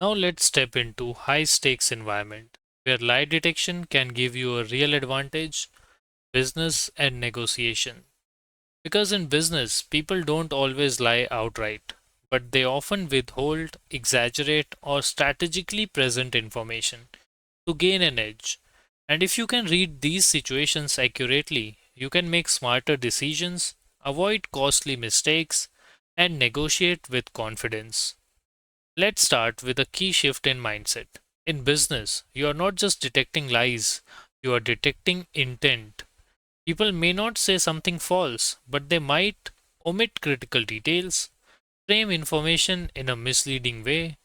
Now let's step into high stakes environment where lie detection can give you a real advantage, business and negotiation. Because in business, people don't always lie outright, but they often withhold, exaggerate, or strategically present information to gain an edge. And if you can read these situations accurately, you can make smarter decisions, avoid costly mistakes, and negotiate with confidence. Let's start with a key shift in mindset. In business, you are not just detecting lies, you are detecting intent. People may not say something false, but they might omit critical details, frame information in a misleading way,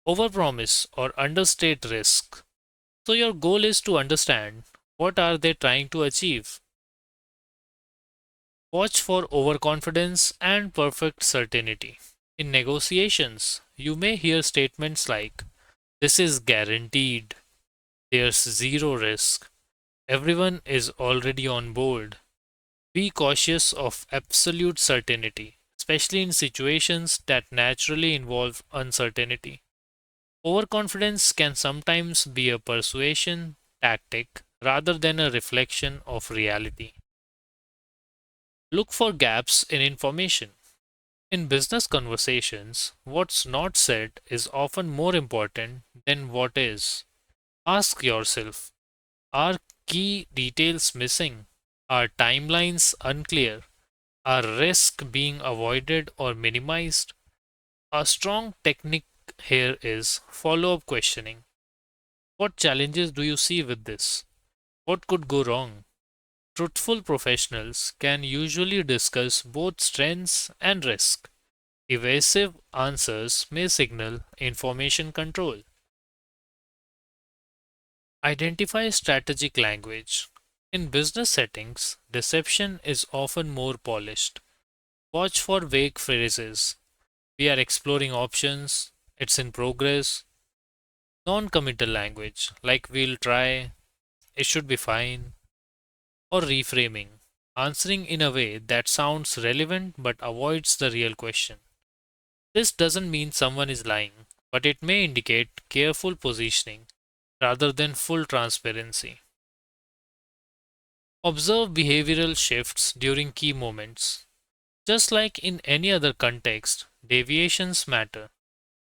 overpromise, or understate risk. So your goal is to understand what are they trying to achieve. Watch for overconfidence and perfect certainty. In negotiations, you may hear statements like, "This is guaranteed," "There's zero risk," "Everyone is already on board." Be cautious of absolute certainty, especially in situations that naturally involve uncertainty. Overconfidence can sometimes be a persuasion tactic rather than a reflection of reality. Look for gaps in information. In business conversations, what's not said is often more important than what is. Ask yourself, are key details missing? Are timelines unclear? Are risks being avoided or minimized? A strong technique here is follow up questioning. What challenges do you see with this? What could go wrong? Truthful professionals can usually discuss both strengths and risk. Evasive answers may signal information control. Identify strategic language. In business settings, deception is often more polished. Watch for vague phrases. "We are exploring options," "It's in progress," non committal language like "we'll try," "it should be fine," or reframing, answering in a way that sounds relevant but avoids the real question. This doesn't mean someone is lying, but it may indicate careful positioning rather than full transparency. Observe behavioral shifts during key moments. Just like in any other context, deviations matter.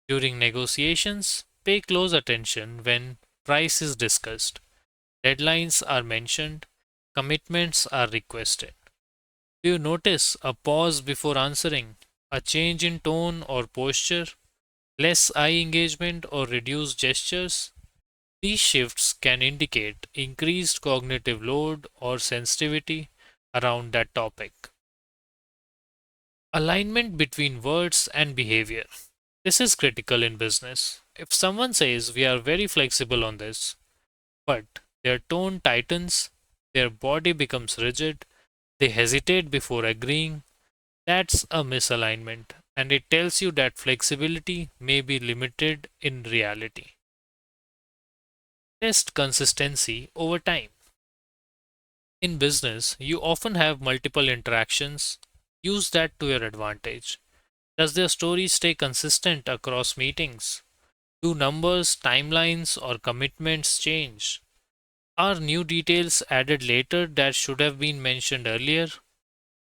During negotiations, pay close attention when price is discussed, deadlines are mentioned, commitments are requested. Do you notice a pause before answering, a change in tone or posture, less eye engagement or reduced gestures? These shifts can indicate increased cognitive load or sensitivity around that topic. Alignment between words and behavior. This is critical in business. If someone says we are very flexible on this, but their tone tightens, their body becomes rigid, they hesitate before agreeing, that's a misalignment, and it tells you that flexibility may be limited in reality. Test consistency over time. In business, you often have multiple interactions. Use that to your advantage. Does their story stay consistent across meetings? Do numbers, timelines, or commitments change? Are new details added later that should have been mentioned earlier?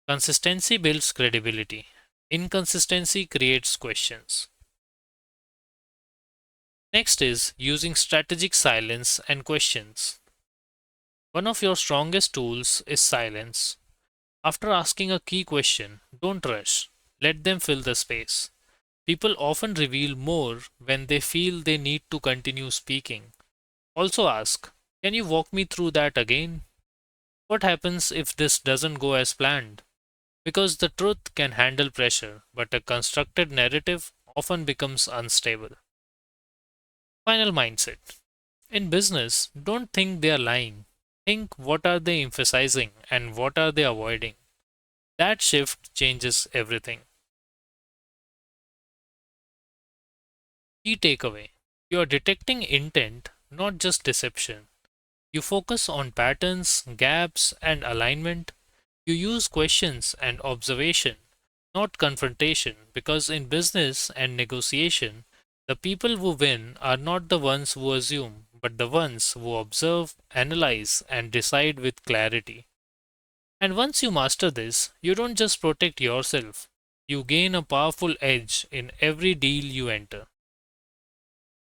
Consistency builds credibility. Inconsistency creates questions. Next is using strategic silence and questions. One of your strongest tools is silence. After asking a key question, don't rush. Let them fill the space. People often reveal more when they feel they need to continue speaking. Also ask, "Can you walk me through that again? What happens if this doesn't go as planned?" Because the truth can handle pressure, but a constructed narrative often becomes unstable. Final mindset. In business, don't think they are lying. Think, what are they emphasizing and what are they avoiding? That shift changes everything. Key takeaway: you are detecting intent, not just deception. You focus on patterns, gaps, and alignment. You use questions and observation, not confrontation, because in business and negotiation, The people who win are not the ones who assume, but the ones who observe, analyze, and decide with clarity. And once you master this, you don't just protect yourself, you gain a powerful edge in every deal you enter.